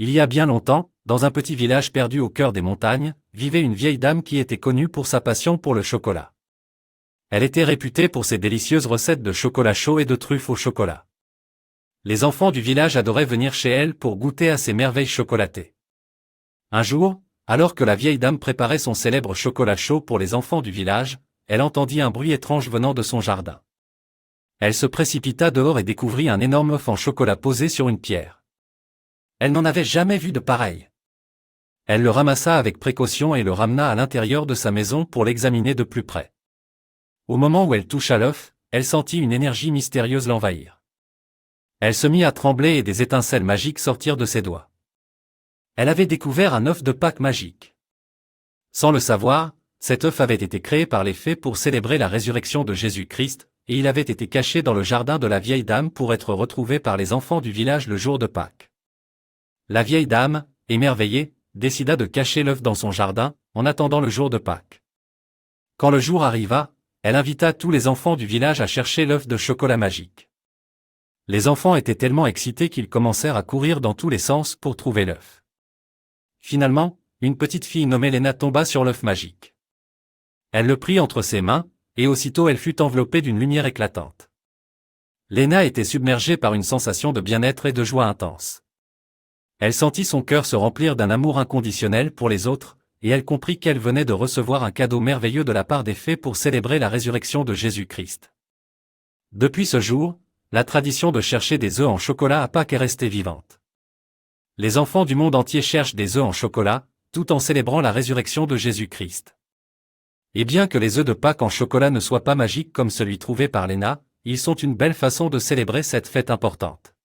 Il y a bien longtemps, dans un petit village perdu au cœur des montagnes, vivait une vieille dame qui était connue pour sa passion pour le chocolat. Elle était réputée pour ses délicieuses recettes de chocolat chaud et de truffes au chocolat. Les enfants du village adoraient venir chez elle pour goûter à ces merveilles chocolatées. Un jour, alors que la vieille dame préparait son célèbre chocolat chaud pour les enfants du village, elle entendit un bruit étrange venant de son jardin. Elle se précipita dehors et découvrit un énorme œuf en chocolat posé sur une pierre. Elle n'en avait jamais vu de pareil. Elle le ramassa avec précaution et le ramena à l'intérieur de sa maison pour l'examiner de plus près. Au moment où elle toucha l'œuf, elle sentit une énergie mystérieuse l'envahir. Elle se mit à trembler et des étincelles magiques sortirent de ses doigts. Elle avait découvert un œuf de Pâques magique. Sans le savoir, cet œuf avait été créé par les fées pour célébrer la résurrection de Jésus-Christ, et il avait été caché dans le jardin de la vieille dame pour être retrouvé par les enfants du village le jour de Pâques. La vieille dame, émerveillée, décida de cacher l'œuf dans son jardin, en attendant le jour de Pâques. Quand le jour arriva, elle invita tous les enfants du village à chercher l'œuf de chocolat magique. Les enfants étaient tellement excités qu'ils commencèrent à courir dans tous les sens pour trouver l'œuf. Finalement, une petite fille nommée Léna tomba sur l'œuf magique. Elle le prit entre ses mains, et aussitôt elle fut enveloppée d'une lumière éclatante. Léna était submergée par une sensation de bien-être et de joie intense. Elle sentit son cœur se remplir d'un amour inconditionnel pour les autres, et elle comprit qu'elle venait de recevoir un cadeau merveilleux de la part des fées pour célébrer la résurrection de Jésus-Christ. Depuis ce jour, la tradition de chercher des œufs en chocolat à Pâques est restée vivante. Les enfants du monde entier cherchent des œufs en chocolat, tout en célébrant la résurrection de Jésus-Christ. Et bien que les œufs de Pâques en chocolat ne soient pas magiques comme celui trouvé par Léna, ils sont une belle façon de célébrer cette fête importante.